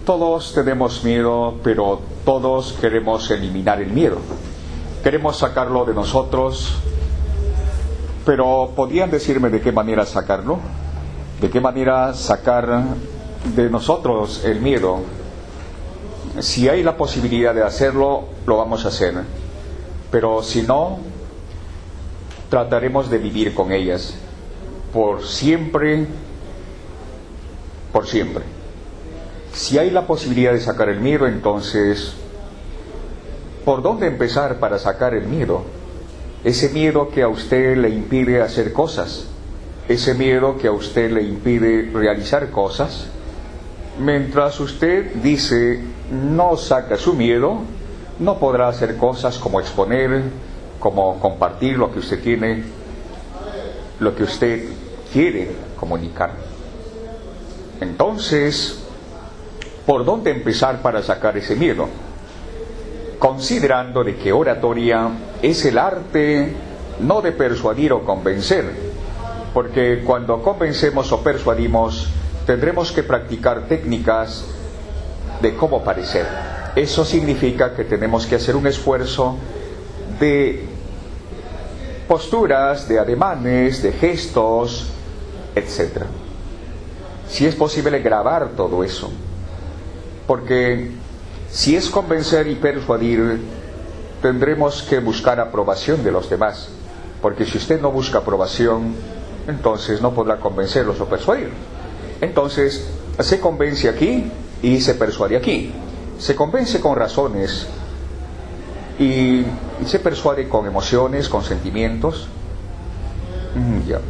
Todos tenemos miedo, pero todos queremos eliminar el miedo. Queremos sacarlo de nosotros, pero ¿podrían decirme de qué manera sacarlo? ¿De qué manera sacar de nosotros el miedo? Si hay la posibilidad de hacerlo, lo vamos a hacer. Pero si no, trataremos de vivir con ellas por siempre, por siempre. Si hay la posibilidad de sacar el miedo, entonces, ¿por dónde empezar para sacar el miedo? Ese miedo que a usted le impide hacer cosas, ese miedo que a usted le impide realizar cosas. Mientras usted dice, no saca su miedo, no podrá hacer cosas como exponer, como compartir lo que usted tiene, lo que usted quiere comunicar. Entonces, ¿por dónde empezar para sacar ese miedo? Considerando de que oratoria es el arte no de persuadir o convencer, porque cuando convencemos o persuadimos tendremos que practicar técnicas de cómo parecer. Eso significa que tenemos que hacer un esfuerzo de posturas, de ademanes, de gestos, etc. Si es posible grabar todo eso, porque si es convencer y persuadir, tendremos que buscar aprobación de los demás, porque si usted no busca aprobación, entonces no podrá convencerlos o persuadir. Entonces, se convence aquí y se persuade aquí. Se convence con razones y se persuade con emociones, con sentimientos. Ya.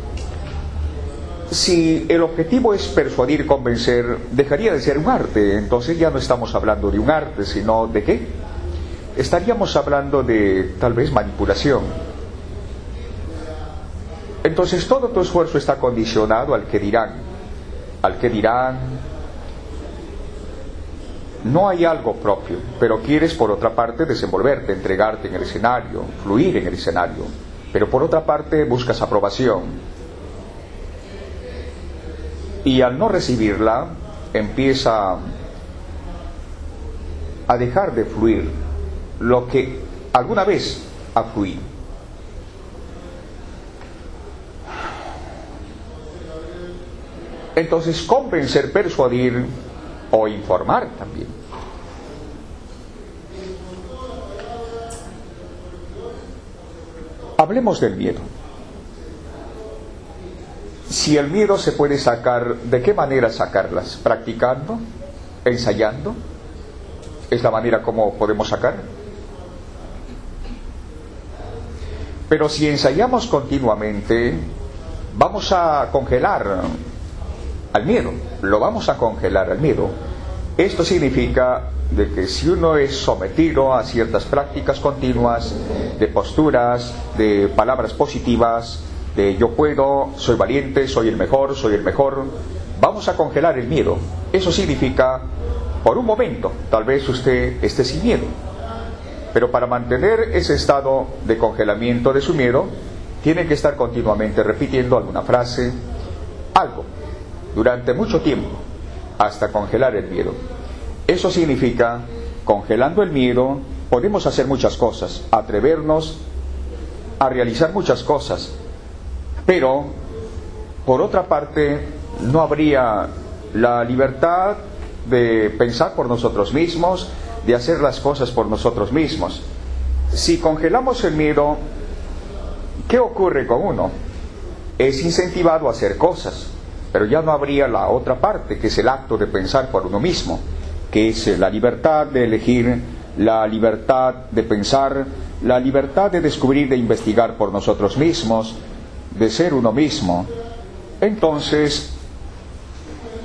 Si el objetivo es persuadir, convencer, dejaría de ser un arte. Entonces ya no estamos hablando de un arte, sino ¿de qué? Estaríamos hablando de tal vez manipulación. Entonces todo tu esfuerzo está condicionado al que dirán. Al que dirán. No hay algo propio, pero quieres por otra parte desenvolverte, entregarte en el escenario, fluir en el escenario. Pero por otra parte buscas aprobación. Y al no recibirla, empieza a dejar de fluir lo que alguna vez ha fluido. Entonces, convencer, persuadir o informar también. Hablemos del miedo. Si el miedo se puede sacar, ¿de qué manera sacarlas? ¿Practicando? ¿Ensayando? ¿Es la manera como podemos sacar? Pero si ensayamos continuamente, vamos a congelar al miedo, lo vamos a congelar al miedo. Esto significa de que si uno es sometido a ciertas prácticas continuas, de posturas, de palabras positivas, de yo puedo, soy valiente, soy el mejor, vamos a congelar el miedo. Eso significa, por un momento, tal vez usted esté sin miedo, pero para mantener ese estado de congelamiento de su miedo, tiene que estar continuamente repitiendo alguna frase, algo, durante mucho tiempo, hasta congelar el miedo. Eso significa, congelando el miedo, podemos hacer muchas cosas, atrevernos a realizar muchas cosas, pero, por otra parte, no habría la libertad de pensar por nosotros mismos, de hacer las cosas por nosotros mismos. Si congelamos el miedo, ¿qué ocurre con uno? Es incentivado a hacer cosas, pero ya no habría la otra parte, que es el acto de pensar por uno mismo, que es la libertad de elegir, la libertad de pensar, la libertad de descubrir, de investigar por nosotros mismos, de ser uno mismo. Entonces,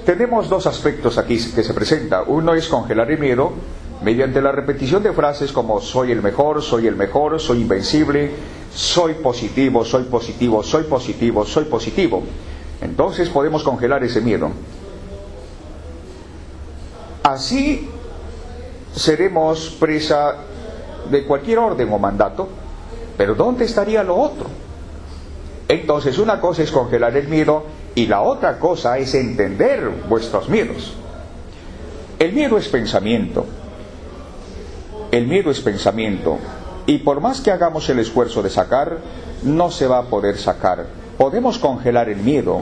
tenemos dos aspectos aquí que se presentan. Uno es congelar el miedo mediante la repetición de frases como soy el mejor, soy invencible, soy positivo, soy positivo, soy positivo, soy positivo. Entonces podemos congelar ese miedo. Así seremos presa de cualquier orden o mandato, pero ¿dónde estaría lo otro? Entonces una cosa es congelar el miedo y la otra cosa es entender vuestros miedos. El miedo es pensamiento. El miedo es pensamiento. Y por más que hagamos el esfuerzo de sacar, no se va a poder sacar. Podemos congelar el miedo,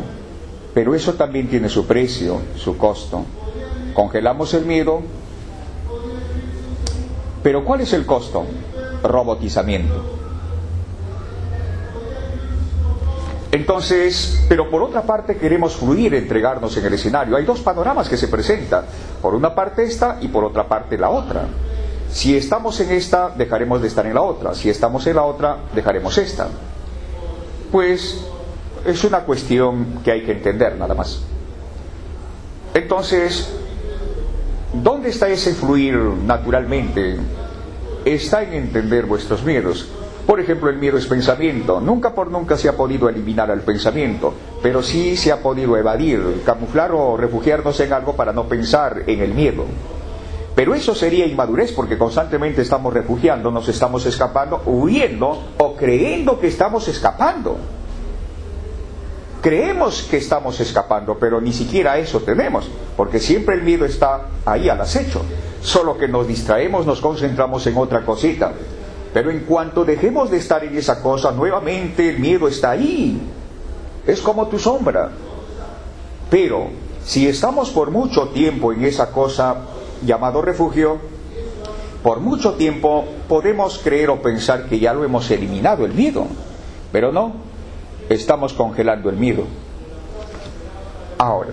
pero eso también tiene su precio, su costo. Congelamos el miedo, pero ¿cuál es el costo? Robotizamiento. Entonces, pero por otra parte queremos fluir, entregarnos en el escenario. Hay dos panoramas que se presentan. Por una parte esta y por otra parte la otra. Si estamos en esta, dejaremos de estar en la otra. Si estamos en la otra, dejaremos esta. Pues es una cuestión que hay que entender nada más. Entonces, ¿dónde está ese fluir naturalmente? Está en entender vuestros miedos. Por ejemplo, el miedo es pensamiento. Nunca por nunca se ha podido eliminar al pensamiento, pero sí se ha podido evadir, camuflar o refugiarnos en algo para no pensar en el miedo. Pero eso sería inmadurez, porque constantemente estamos refugiándonos, estamos escapando, huyendo o creyendo que estamos escapando. Creemos que estamos escapando, pero ni siquiera eso tenemos, porque siempre el miedo está ahí al acecho. Solo que nos distraemos, nos concentramos en otra cosita. Pero en cuanto dejemos de estar en esa cosa, nuevamente el miedo está ahí. Es como tu sombra. Pero si estamos por mucho tiempo en esa cosa llamado refugio, por mucho tiempo podemos creer o pensar que ya lo hemos eliminado el miedo. Pero no, estamos congelando el miedo. Ahora,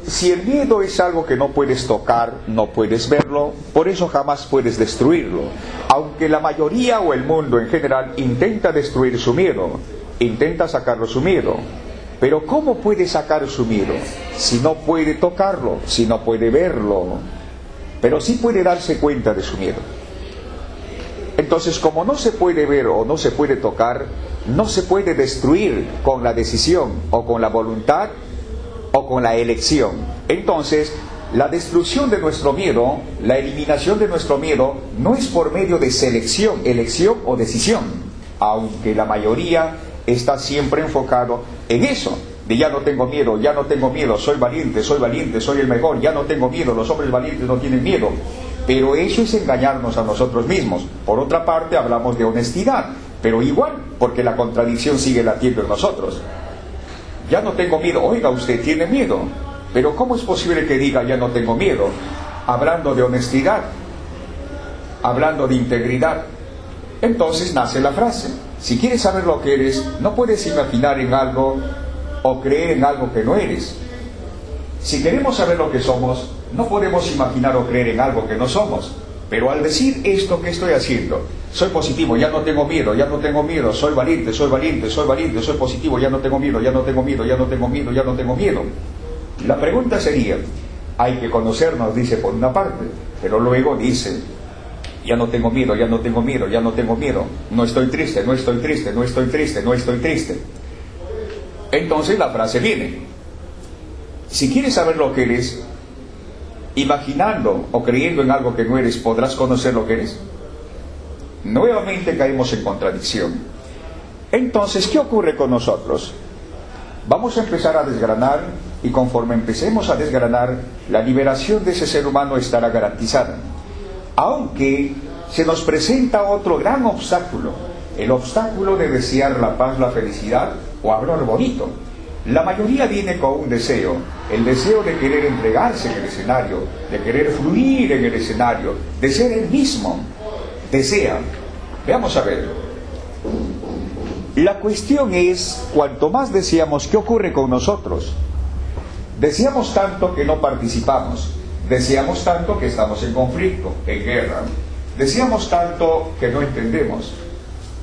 si el miedo es algo que no puedes tocar, no puedes verlo, por eso jamás puedes destruirlo. Aunque la mayoría o el mundo en general intenta destruir su miedo, intenta sacarlo su miedo. Pero ¿cómo puede sacar su miedo? Si no puede tocarlo, si no puede verlo, pero sí puede darse cuenta de su miedo. Entonces, como no se puede ver o no se puede tocar, no se puede destruir con la decisión o con la voluntad o con la elección. Entonces, la destrucción de nuestro miedo, la eliminación de nuestro miedo, no es por medio de selección, elección o decisión, aunque la mayoría está siempre enfocado en eso, de ya no tengo miedo, soy valiente, soy el mejor, ya no tengo miedo, los hombres valientes no tienen miedo. Pero eso es engañarnos a nosotros mismos. Por otra parte, hablamos de honestidad, pero igual, porque la contradicción sigue latiendo en nosotros. Ya no tengo miedo. Oiga, usted tiene miedo. Pero ¿cómo es posible que diga ya no tengo miedo? Hablando de honestidad, hablando de integridad. Entonces nace la frase: si quieres saber lo que eres, no puedes imaginar en algo o creer en algo que no eres. Si queremos saber lo que somos, no podemos imaginar o creer en algo que no somos. Pero al decir esto que estoy haciendo, soy positivo, ya no tengo miedo, soy valiente, soy positivo, ya no tengo miedo. La pregunta sería, hay que conocernos, dice por una parte, pero luego dice, ya no tengo miedo, no estoy triste. Entonces la frase viene: si quieres saber lo que eres, imaginando o creyendo en algo que no eres, ¿podrás conocer lo que eres? Nuevamente caemos en contradicción. Entonces, ¿qué ocurre con nosotros? Vamos a empezar a desgranar, y conforme empecemos a desgranar, la liberación de ese ser humano estará garantizada. Aunque se nos presenta otro gran obstáculo, el obstáculo de desear la paz, la felicidad o hablar bonito. La mayoría viene con un deseo, el deseo de querer entregarse en el escenario, de querer fluir en el escenario, de ser él mismo. Desea. Veamos a ver. La cuestión es, cuanto más deseamos, ¿qué ocurre con nosotros? Deseamos tanto que no participamos, deseamos tanto que estamos en conflicto, en guerra, deseamos tanto que no entendemos.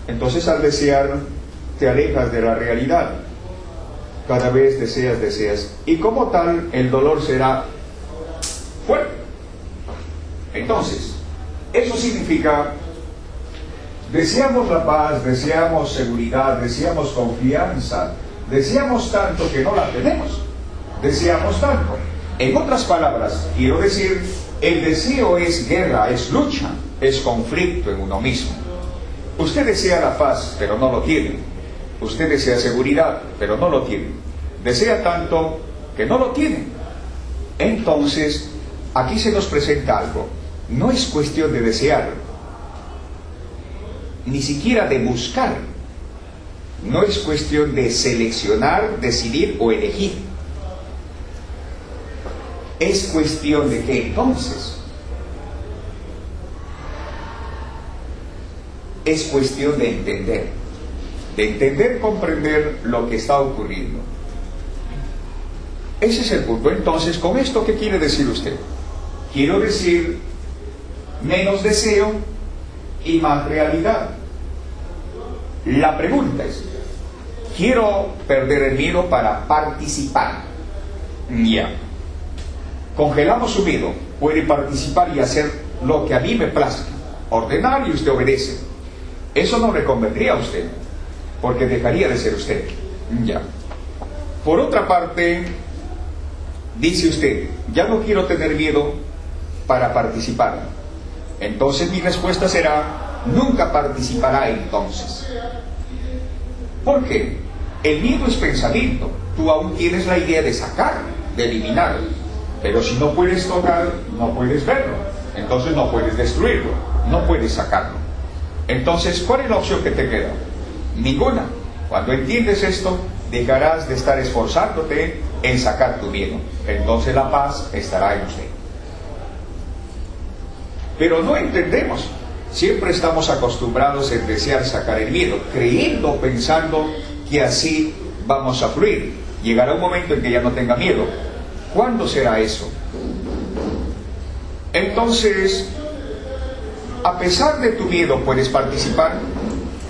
Entonces, al desear, te alejas de la realidad. Cada vez deseas, y como tal, el dolor será fuerte. Entonces, eso significa, deseamos la paz, deseamos seguridad, deseamos confianza, deseamos tanto que no la tenemos, deseamos tanto. En otras palabras, quiero decir, el deseo es guerra, es lucha, es conflicto en uno mismo. Usted desea la paz, pero no lo tiene. Usted desea seguridad, pero no lo tiene. Desea tanto que no lo tiene. Entonces, aquí se nos presenta algo. No es cuestión de desear, ni siquiera de buscar. No es cuestión de seleccionar, decidir o elegir. Es cuestión de que entonces es cuestión de entender, comprender lo que está ocurriendo. Ese es el punto. Entonces, ¿con esto qué quiere decir usted? Quiero decir menos deseo y más realidad. La pregunta es, quiero perder el miedo para participar. Ya. Congelamos su miedo. Puede participar y hacer lo que a mí me plazca. Ordenar y usted obedece. Eso no le convendría a usted, porque dejaría de ser usted. Ya. Por otra parte, dice usted, ya no quiero tener miedo para participar. Entonces mi respuesta será, nunca participará entonces. ¿Por qué? El miedo es pensamiento. Tú aún tienes la idea de sacar, de eliminar. Pero si no puedes tocar, no puedes verlo. Entonces no puedes destruirlo, no puedes sacarlo. Entonces, ¿cuál es la opción que te queda? Ninguna. Cuando entiendes esto, dejarás de estar esforzándote en sacar tu miedo. Entonces la paz estará en usted. Pero no entendemos. Siempre estamos acostumbrados en desear sacar el miedo, creyendo, pensando que así vamos a fluir. Llegará un momento en que ya no tenga miedo. ¿Cuándo será eso? Entonces, a pesar de tu miedo, ¿puedes participar?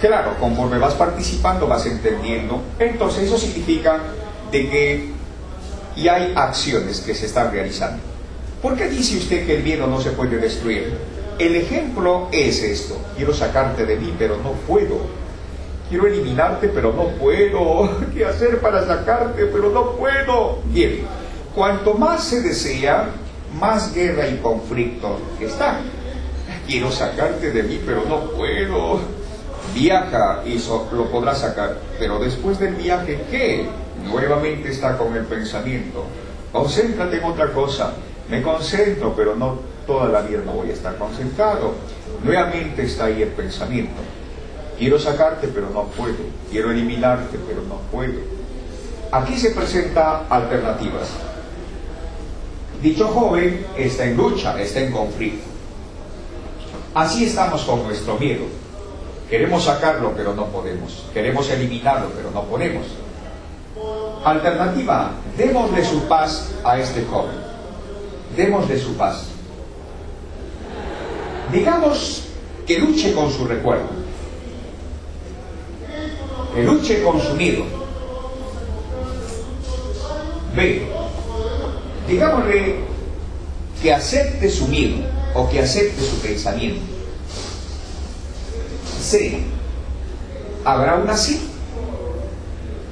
Claro, conforme vas participando, vas entendiendo. Entonces eso significa de que ya hay acciones que se están realizando. ¿Por qué dice usted que el miedo no se puede destruir? El ejemplo es esto. Quiero sacarte de mí, pero no puedo. Quiero eliminarte, pero no puedo. ¿Qué hacer para sacarte, pero no puedo? Bien, cuanto más se desea, más guerra y conflicto está. Quiero sacarte de mí, pero no puedo. Viaja y lo podrás sacar, pero después del viaje, ¿qué? Nuevamente está con el pensamiento. Concéntrate en otra cosa. Me concentro, pero no toda la vida no voy a estar concentrado. Nuevamente está ahí el pensamiento. Quiero sacarte, pero no puedo. Quiero eliminarte, pero no puedo. Aquí se presentan alternativas. Dicho joven está en lucha, está en conflicto. Así estamos con nuestro miedo. Queremos sacarlo, pero no podemos. Queremos eliminarlo, pero no podemos. Alternativa, démosle su paz a este joven. Démosle su paz. Digamos que luche con su recuerdo. Que luche con su miedo. B, digámosle que acepte su miedo o que acepte su pensamiento. C, habrá una sí,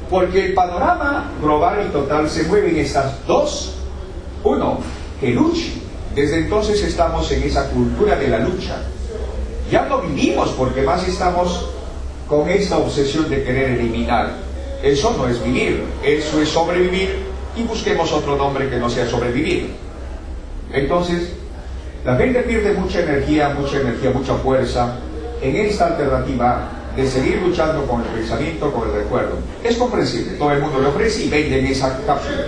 porque el panorama global y total se mueve en estas dos. Uno, que luche. Desde entonces estamos en esa cultura de la lucha. Ya no vivimos porque más estamos con esta obsesión de querer eliminar. Eso no es vivir, eso es sobrevivir, y busquemos otro nombre que no sea sobrevivir. Entonces, la gente pierde mucha energía, mucha fuerza en esta alternativa de seguir luchando con el pensamiento, con el recuerdo. Es comprensible, todo el mundo le ofrece y venden esa cápsula.